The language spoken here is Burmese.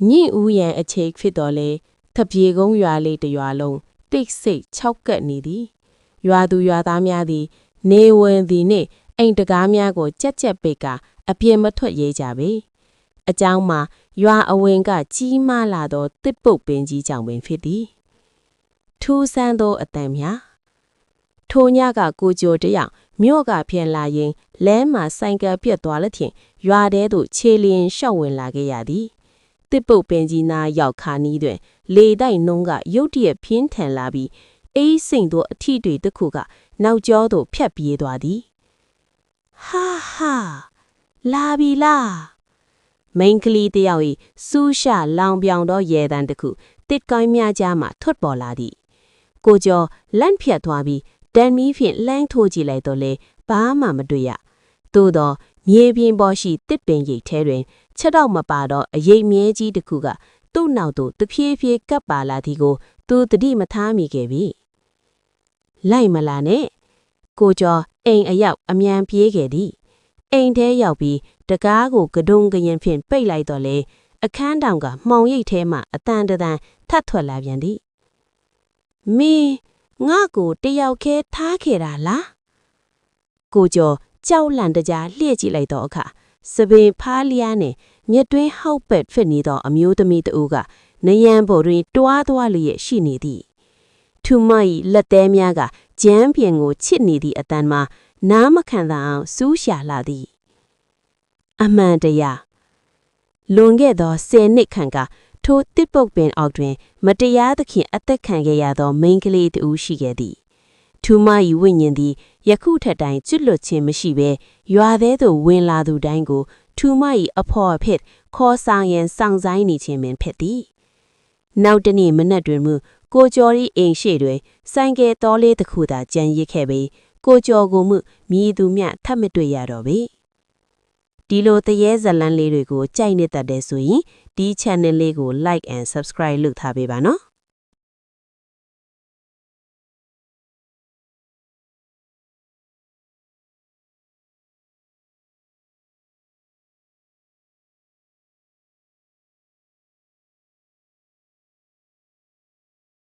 ညင်ဦးရန်အခြေဖြစ်တော်လဲထပြေကုန်းရွာလေးတရွာလုံးတိတ်ဆိတ်6ကပ်နေသည်ရွာသူရွာသားများသည်နေဝင်သည်နှင့်အိမ်တကားများကိုကြက်ကြက်ပိတ်ကအပြင်းမထွက်ရဲကြပေအကြောင်းမှာရွာအဝင်ကကြီးမားလာသောတစ်ပုတ်ပင်ကြီးကြောင့်ပင်ဖြစ်သည်ထူးဆန်းသောအတန်များထိုညကကိုကြိုတယောက်မြို့ကပြန်လာရင်လဲမှဆိုင်ကယ်ပြတ်သွားလျင်ရွာထဲသို့ခြေလျင်လျှောက်ဝင်လာခဲ့ရသည်တစ်ပုတ်ပင်ကြီးနာရောက်ခါနီးတွင်လေတိုက်နှုံးကရုတ်တရက်ပြင်းထန်လာပြီးအေးစိမ့်သောအထီတွေတစ်ခုကနောက်ကျောသို့ဖြတ်ပြေးသွားသည်ဟာဟာလာပြီလားမိန်းကလေးတယောက်၏စူးရှလောင်ပြောင်သောရဲတန်းတစ်ခုတစ်ကိုင်းများကြားမှထွက်ပေါ်လာသည်ကိုကျော်လန့်ဖြတ်သွားပြီးတန်မီးဖြင့်လှမ်းထိုးကြည့်လိုက်တော့လေဘာမှမတွေ့ရသို့သောမြေပြင်ပေါ်ရှိတစ်ပင်ရိပ်ထဲတွင်ချက်တော့မပါတော့အရိပ်မြဲကြီးတစ်ခုကသူ့နောက်သို့တဖြည်းဖြည်းကပ်ပါလာသည်ကိုသူသတိမထားမိခဲ့ပြီလိုက်မလာနဲ့ကိုကျော်အိမ်အရောက်အမြန်ပြေးခဲ့သည်အိမ်ထဲရောက်ပြီးတကားကိုကဒုံကရင်ဖြင့်ပိတ်လိုက်တော့လေအခန်းတောင်ကမှောင်ရိပ်ထဲမှအတန်တန်ထပ်ထွက်လာပြန်သည်မင်းငါ့ကိုတယောက်ခဲထားခဲ့တာလားကိုကျော်ကြောက်လန့်တကြားလှည့်ကြည့်လိုက်တော့အခါစပင်ဖားလျားနဲ့မြက်တွင်းဟောက်ပက်ဖြစ်နေသောအမျိုးသမီးတဦးကနယံပေါ်တွင်တွားသွားလျက်ရှိနေသည်ထူမ၏လက်သေးများကကျန်းပြင်ကိုချစ်နေသည့်အတန်မှာနားမခံသာအောင်စူးရှာလာသည်အမှန်တရားလွန်ခဲ့သော10နှစ်ခန့်ကထိုတစ်ပုတ်ပင်အောက်တွင်မတရားသဖြင့်အသက်ခံခဲ့ရသောမိန်းကလေးတဦးရှိခဲ့သည်ထူမ၏ဝိညာဉ်သည်ယခုထက်တိုင်ကျွတ်လွတ်ခြင်းမရှိဘဲရွာထဲသို့ဝင်လာသူတိုင်းကိုထူမ၏အဖော်အဖြစ်ခေါ်ဆောင်ရန်စောင့်ဆိုင်းနေခြင်းပင်ဖြစ်သည်နောက်တနေ့မနက်တွင်မူကိုကျော်၏အိမ်ရှိတွင်ဆိုင်ကယ်တော်လေးတစ်ခုသာကျန်ရစ်ခဲ့ပြီးကိုကျော်ကိုမှုမြည်သူမျှထပ်မတွေ့ရတော့ပေဒီလိုတရေဇလန်းလေးတွေကိုကြိုက်နေတတ်တဲ့ဆိုရင်ဒီ channel လေးကို like and subscribe လုပ်ထားပေးပါနော်